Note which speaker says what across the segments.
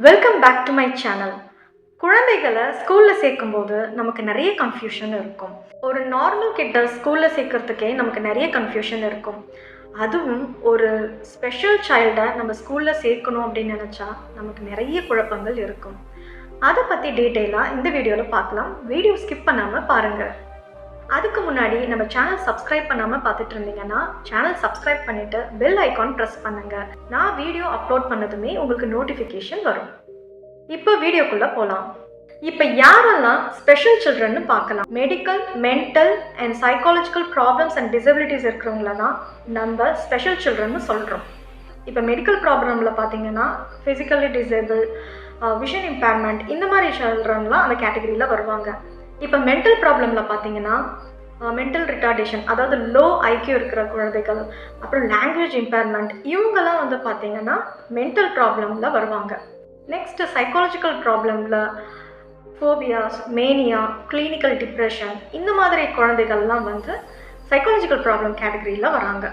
Speaker 1: Welcome back to my channel. குழந்தைகளை ஸ்கூலில் சேர்க்கும்போது நமக்கு நிறைய கன்ஃபியூஷன் இருக்கும். ஒரு நார்மல் கிட்ட ஸ்கூலில் சேர்க்கறதுக்கே நமக்கு நிறைய கன்ஃபியூஷன் இருக்கும். அதுவும் ஒரு ஸ்பெஷல் சைல்டை நம்ம ஸ்கூலில் சேர்க்கணும் அப்படின்னு நினச்சா நமக்கு நிறைய குழப்பங்கள் இருக்கும். அதை பற்றி டீட்டெயிலாக இந்த வீடியோவில் பார்க்கலாம். வீடியோ ஸ்கிப் பண்ணாமல் பாருங்கள். அதுக்கு முன்னாடி நம்ம சேனல் சப்ஸ்கிரைப் பண்ணாமல் பார்த்துட்டு இருந்தீங்கன்னா சேனல் சப்ஸ்கிரைப் பண்ணிவிட்டு பெல் ஐக்கான் ப்ரெஸ் பண்ணுங்கள். நான் வீடியோ அப்லோட் பண்ணதுமே உங்களுக்கு நோட்டிஃபிகேஷன் வரும். இப்போ வீடியோக்குள்ளே போகலாம். இப்போ யாரெல்லாம் ஸ்பெஷல் சில்ட்ரன்னு பார்க்கலாம். Medical, mental and psychological problems and disabilities இருக்கிறவங்கள தான் நம்ம ஸ்பெஷல் சில்ட்ரன்னு சொல்கிறோம். இப்போ மெடிக்கல் ப்ராப்ளமில் பார்த்தீங்கன்னா ஃபிசிக்கலி டிசேபிள், விஷன் இம்பேர்மெண்ட், இந்த மாதிரி சில்ட்ரன்லாம் அந்த கேட்டகரியில் வருவாங்க. இப்போ மென்டல் ப்ராப்ளமில் பார்த்தீங்கன்னா மென்டல் ரிட்டார்டேஷன், அதாவது லோ ஐக்யூ இருக்கிற குழந்தைகள், அப்புறம் லாங்குவேஜ் இம்பேர்மெண்ட், இவங்கெல்லாம் வந்து பார்த்தீங்கன்னா மென்டல் ப்ராப்ளமில் வருவாங்க. நெக்ஸ்ட்டு சைக்காலஜிக்கல் ப்ராப்ளமில் ஃபோபியாஸ், மேனியா, கிளினிக்கல் டிப்ரெஷன், இந்த மாதிரி குழந்தைகள்லாம் வந்து சைக்காலஜிக்கல் ப்ராப்ளம் கேட்டகரியில் வராங்க.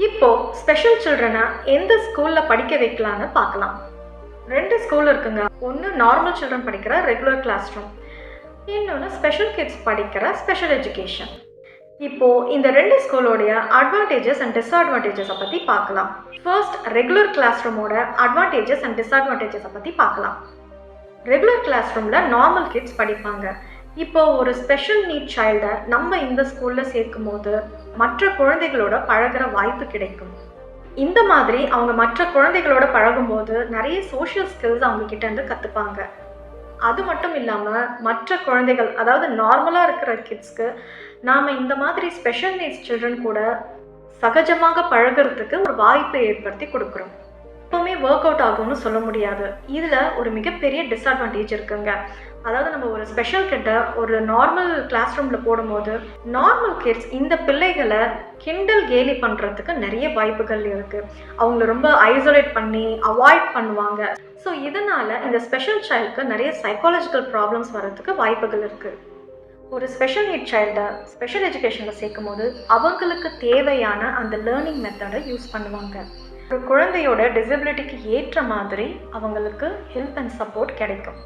Speaker 1: இப்போது ஸ்பெஷல் சில்ட்ரனை எந்த ஸ்கூலில் படிக்க வைக்கலான்னு பார்க்கலாம். 2 ஸ்கூல் இருக்குங்க. ஒன்று நார்மல் சில்ட்ரன் படிக்கிற ரெகுலர் கிளாஸ் ரூம், இன்னொன்று ஸ்பெஷல் கிட்ஸ் படிக்கிற ஸ்பெஷல் எஜுகேஷன். இப்போது இந்த 2 ஸ்கூலோடைய அட்வான்டேஜஸ் அண்ட் டிஸ்அட்வான்டேஜஸை பற்றி பார்க்கலாம். ஃபர்ஸ்ட், ரெகுலர் கிளாஸ் ரூமோட அட்வான்டேஜஸ் அண்ட் டிஸ்அட்வான்டேஜஸை பற்றி பார்க்கலாம். ரெகுலர் கிளாஸ் ரூமில் நார்மல் கிட்ஸ் படிப்பாங்க. இப்போது ஒரு ஸ்பெஷல் நீட் சைல்டை நம்ம இந்த ஸ்கூலில் சேர்க்கும் போது மற்ற குழந்தைகளோட பழகிற வாய்ப்பு கிடைக்கும். இந்த மாதிரி அவங்க மற்ற குழந்தைகளோட பழகும்போது நிறைய சோஷியல் ஸ்கில்ஸ் அவங்க கிட்டேருந்து கற்றுப்பாங்க. அது மட்டும் இல்லாமல் மற்ற குழந்தைகள், அதாவது நார்மலாக இருக்கிற கிட்ஸ்க்கு நாம் இந்த மாதிரி ஸ்பெஷல் நீட்ஸ் சில்ட்ரன் கூட சகஜமாக பழகிறதுக்கு ஒரு வாய்ப்பை ஏற்படுத்தி கொடுக்குறோம். எப்போவுமே ஒர்க் அவுட் ஆகும்னு சொல்ல முடியாது. இதில் ஒரு மிகப்பெரிய டிஸ்அட்வான்டேஜ் இருக்குங்க. அதாவது நம்ம ஒரு ஸ்பெஷல் கிட்ட ஒரு நார்மல் கிளாஸ் ரூமில் போடும்போது நார்மல் கிட்ஸ் இந்த பிள்ளைகளை கிண்டல் கேலி பண்ணுறதுக்கு நிறைய வாய்ப்புகள் இருக்குது. அவங்கள ரொம்ப ஐசோலேட் பண்ணி அவாய்ட் பண்ணுவாங்க. ஸோ இதனால் இந்த ஸ்பெஷல் சைல்டுக்கு நிறைய சைக்காலஜிக்கல் ப்ராப்ளம்ஸ் வர்றதுக்கு வாய்ப்புகள் இருக்குது. ஒரு ஸ்பெஷல் நீட் சைல்டை ஸ்பெஷல் எஜுகேஷனில் சேர்க்கும் போது அவங்களுக்கு தேவையான அந்த லேர்னிங் மெத்தடை யூஸ் பண்ணுவாங்க. ஒரு குழந்தையோட டிசபிலிட்டிக்கு ஏற்ற மாதிரி அவங்களுக்கு ஹெல்ப் அண்ட் சப்போர்ட் கிடைக்கும்.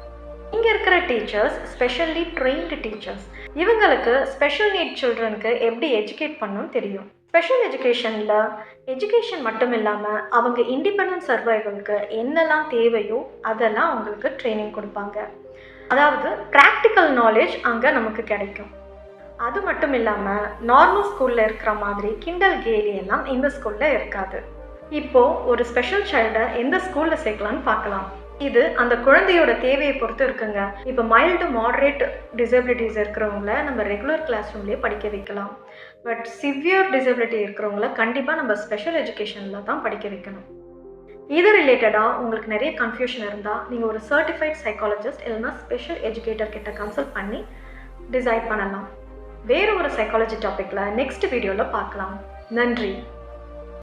Speaker 1: இங்கே இருக்கிற டீச்சர்ஸ் ஸ்பெஷலி ட்ரெயின்டு டீச்சர்ஸ். இவங்களுக்கு ஸ்பெஷல் நீட் சில்ட்ரனுக்கு எப்படி எஜுகேட் பண்ணணும்னு தெரியும். ஸ்பெஷல் எஜுகேஷனில் எஜுகேஷன் மட்டும் இல்லாமல் அவங்க இண்டிபெண்டன்ட் சர்வைவலுக்கு என்னெல்லாம் தேவையோ அதெல்லாம் அவங்களுக்கு ட்ரைனிங் கொடுப்பாங்க. அதாவது ப்ராக்டிக்கல் நாலேஜ் அங்கே நமக்கு கிடைக்கும். அது மட்டும் இல்லாமல் நார்மல் ஸ்கூலில் இருக்கிற மாதிரி கிண்டல் கேலி எல்லாம் இந்த ஸ்கூலில் இருக்காது. இப்போது ஒரு ஸ்பெஷல் சைல்டை எந்த ஸ்கூலில் சேர்க்கலான்னு பார்க்கலாம். இது அந்த குழந்தையோட தேவையை பொறுத்து இருக்குங்க. இப்போ மைல்டு மாடரேட் டிசபிலிட்டிஸ் இருக்கிறவங்கள நம்ம ரெகுலர் கிளாஸ் ரூம்லேயே படிக்க வைக்கலாம். பட் சிவியர் டிசபிலிட்டி இருக்கிறவங்கள கண்டிப்பாக நம்ம ஸ்பெஷல் எஜுகேஷனில் தான் படிக்க வைக்கணும். இது ரிலேட்டடாக உங்களுக்கு நிறைய கன்ஃபியூஷன் இருந்தால் நீங்கள் ஒரு சர்டிஃபைட் சைக்காலஜிஸ்ட் இல்லைன்னா ஸ்பெஷல் எஜுகேட்டர் கிட்ட கன்சல்ட் பண்ணி டிசைட் பண்ணலாம். வேறு ஒரு சைக்காலஜி டாப்பிக்கில் நெக்ஸ்ட் வீடியோவில் பார்க்கலாம். நன்றி.